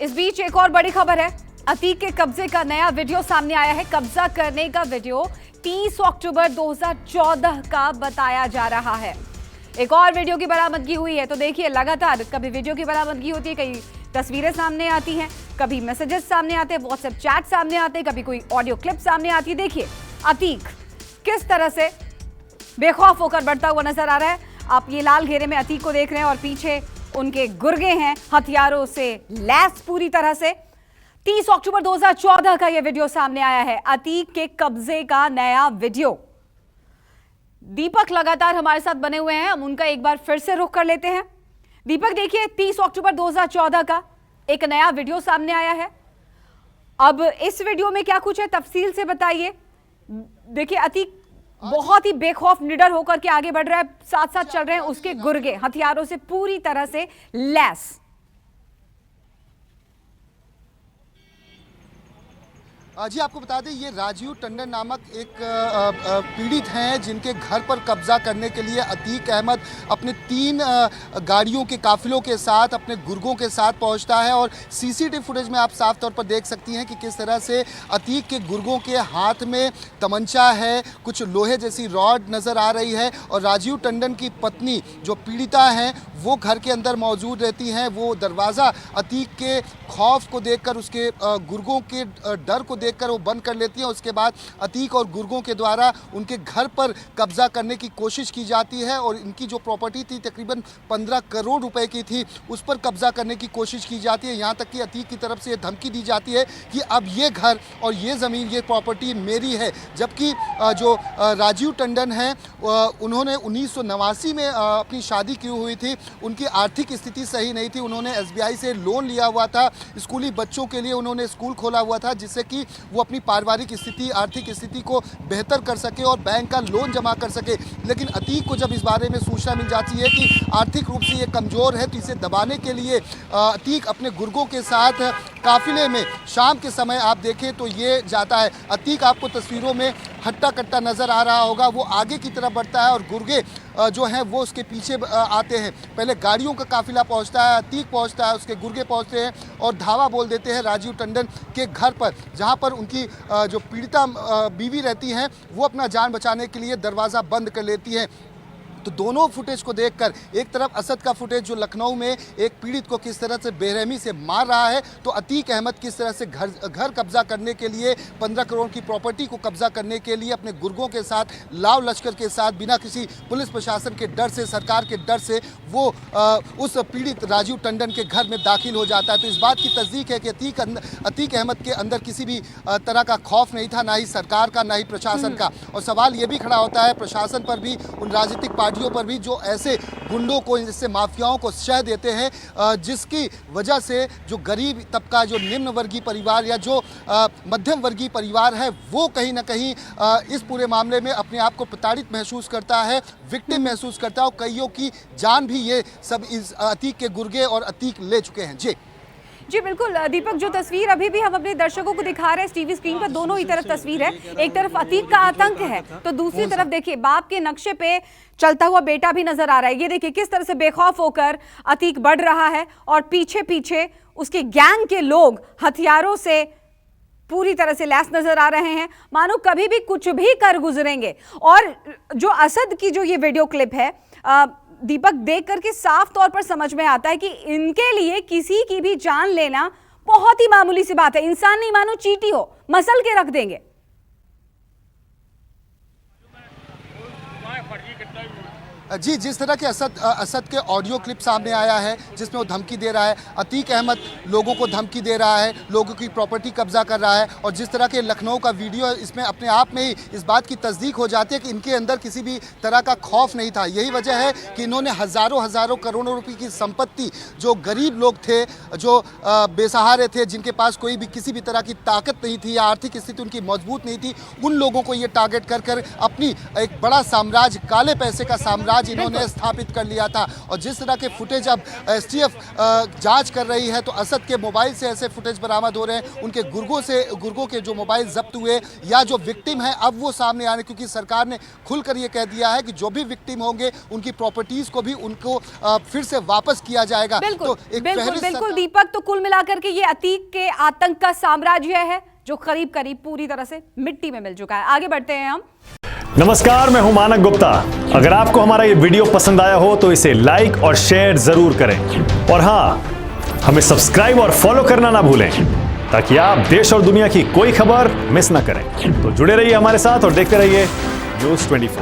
इस बीच एक और बड़ी खबर है। अतीक के कब्जे का नया वीडियो सामने आया है। कब्जा करने का वीडियो 30 अक्टूबर 2014 का बताया जा रहा है। एक और वीडियो की बरामदगी हुई है। तो देखिए, लगातार कभी वीडियो की बरामदगी होती है, कई तस्वीरें सामने आती हैं, कभी मैसेजेस सामने आते हैं, व्हाट्सएप चैट सामने आते हैं, कभी कोई ऑडियो क्लिप सामने आती है। देखिए अतीक किस तरह से बेखौफ होकर बढ़ता हुआ नजर आ रहा है। आप ये लाल घेरे में अतीक को देख रहे हैं और पीछे उनके गुर्गे हैं हथियारों से लैस पूरी तरह से। 30 अक्टूबर 2014 का यह वीडियो सामने आया है, अतीक के कब्जे का नया वीडियो। दीपक लगातार हमारे साथ बने हुए हैं, हम उनका एक बार फिर से रुख कर लेते हैं। दीपक देखिए, 30 अक्टूबर 2014 का एक नया वीडियो सामने आया है। अब इस वीडियो में क्या कुछ है, तफसील से बताइए। देखिए अतीक बहुत ही बेखौफ निडर होकर के आगे बढ़ रहा है, साथ साथ चल रहे हैं उसके गुर्गे हथियारों से पूरी तरह से लैस। जी आपको बता दें, ये राजीव टंडन नामक एक पीड़ित हैं जिनके घर पर कब्जा करने के लिए अतीक अहमद अपने 3 गाड़ियों के काफिलों के साथ, अपने गुर्गों के साथ पहुंचता है। और सीसीटीवी फुटेज में आप साफ तौर पर देख सकती हैं कि किस तरह से अतीक के गुर्गों के हाथ में तमंचा है, कुछ लोहे जैसी रॉड नज़र आ रही है। और राजीव टंडन की पत्नी जो पीड़िता हैं वो घर के अंदर मौजूद रहती हैं। वो दरवाज़ा अतीक के खौफ को देखकर, उसके गुर्गों के डर को देखकर वो बंद कर लेती हैं। उसके बाद अतीक और गुर्गों के द्वारा उनके घर पर कब्जा करने की कोशिश की जाती है और इनकी जो प्रॉपर्टी थी तकरीबन 15 करोड़ रुपए की थी, उस पर कब्जा करने की कोशिश की जाती है। यहाँ तक कि अतीक की तरफ से ये धमकी दी जाती है कि अब ये घर और ये ज़मीन, ये प्रॉपर्टी मेरी है। जबकि जो राजीव टंडन हैं उन्होंने 1989 में अपनी शादी की हुई थी। उनकी आर्थिक स्थिति सही नहीं थी। उन्होंने SBI से लोन लिया हुआ था, स्कूली बच्चों के लिए उन्होंने स्कूल खोला हुआ था जिससे कि वो अपनी पारिवारिक स्थिति, आर्थिक स्थिति को बेहतर कर सके और बैंक का लोन जमा कर सके। लेकिन अतीक को जब इस बारे में सूचना मिल जाती है कि आर्थिक रूप से ये कमज़ोर है, तो इसे दबाने के लिए अतीक अपने गुर्गों के साथ काफिले में शाम के समय आप देखें तो ये जाता है। अतीक आपको तस्वीरों में हट्टा कट्टा नज़र आ रहा होगा, वो आगे की तरफ बढ़ता है और गुर्गे जो हैं वो उसके पीछे आते हैं। पहले गाड़ियों का काफिला पहुंचता है, अतीक पहुंचता है, उसके गुर्गे पहुंचते हैं और धावा बोल देते हैं राजीव टंडन के घर पर, जहां पर उनकी जो पीड़िता बीवी रहती हैं वो अपना जान बचाने के लिए दरवाज़ा बंद कर लेती हैं। तो दोनों फुटेज को देखकर, एक तरफ असद का फुटेज जो लखनऊ में एक पीड़ित को किस तरह से बेरहमी से मार रहा है, तो अतीक अहमद किस तरह से घर कब्जा करने के लिए, 15 करोड़ की प्रॉपर्टी को कब्जा करने के लिए अपने गुर्गों के साथ, लाव लश्कर के साथ, बिना किसी पुलिस प्रशासन के डर से, सरकार के डर से वो उस पीड़ित राजीव टंडन के घर में दाखिल हो जाता है। तो इस बात की तस्दीक है कि अतीक अहमद के अंदर किसी भी तरह का खौफ नहीं था, ना ही सरकार का, ना ही प्रशासन का। और सवाल ये भी खड़ा होता है प्रशासन पर भी, उन राजनीतिक पार्टियों पर भी जो ऐसे गुंडों को, जिससे माफियाओं को शह देते हैं, जिसकी वजह से जो गरीब तबका, जो निम्न वर्गीय परिवार या जो मध्यम वर्गीय परिवार है, वो कहीं ना कहीं इस पूरे मामले में अपने आप को प्रताड़ित महसूस करता है, विक्टिम महसूस करता है। और कईयों की जान भी ये सब इस अतीक के गुर्गे और अतीक ले चुके हैं। जी बिल्कुल दीपक, जो तस्वीर अभी भी हम अपने दर्शकों को दिखा रहे हैं टीवी स्क्रीन पर, दोनों ही तरफ तस्वीर है। एक तरफ अतीक का आतंक है तो दूसरी तरफ देखिए बाप के नक्शे पे चलता हुआ बेटा भी नजर आ रहा है। ये देखिए किस तरह से बेखौफ होकर अतीक बढ़ रहा है और पीछे पीछे उसके गैंग के लोग हथियारों से पूरी तरह से लैस नजर आ रहे हैं, मानो कभी भी कुछ भी कर गुजरेंगे। और जो असद की जो ये वीडियो क्लिप है दीपक, देख करके साफ तौर पर समझ में आता है कि इनके लिए किसी की भी जान लेना बहुत ही मामूली सी बात है। इंसान नहीं, मानो चींटी हो, मसल के रख देंगे। जी, जिस तरह के असद के ऑडियो क्लिप सामने आया है जिसमें वो धमकी दे रहा है, अतीक अहमद लोगों को धमकी दे रहा है, लोगों की प्रॉपर्टी कब्जा कर रहा है, और जिस तरह के लखनऊ का वीडियो, इसमें अपने आप में ही इस बात की तस्दीक हो जाती है कि इनके अंदर किसी भी तरह का खौफ नहीं था। यही वजह है कि इन्होंने हज़ारों करोड़ों रुपये की संपत्ति, जो गरीब लोग थे, जो बेसहारे थे, जिनके पास कोई भी किसी भी तरह की ताकत नहीं थी या आर्थिक स्थिति उनकी मजबूत नहीं थी, उन लोगों को ये टारगेट कर अपनी एक बड़ा साम्राज्य, काले पैसे का साम्राज्य आज इन्होंने स्थापित कर लिया था। और जिस तरह के फुटेज अब एसटीएफ जांच कर रही है, तो असद के मोबाइल से ऐसे फुटेज बरामद हो रहे हैं, उनके गुर्गों के जो मोबाइल जब्त हुए या जो विक्टिम है अब वो सामने आ रहे, क्योंकि सरकार ने खुलकर ये कह दिया है कि जो भी विक्टिम होंगे उनकी प्रॉपर्टीज को भी उनको फिर से वापस किया जाएगा। बिल्कुल, तो एक बिल्कुल दीपक, तो कुल मिलाकर के ये अतीक के आतंक का साम्राज्य है जो करीब करीब पूरी तरह से मिट्टी में मिल चुका है। आगे बढ़ते हैं हम। नमस्कार, मैं हूं मानक गुप्ता। अगर आपको हमारा ये वीडियो पसंद आया हो तो इसे लाइक और शेयर जरूर करें, और हां, हमें सब्सक्राइब और फॉलो करना ना भूलें ताकि आप देश और दुनिया की कोई खबर मिस ना करें। तो जुड़े रहिए हमारे साथ और देखते रहिए न्यूज़ 24।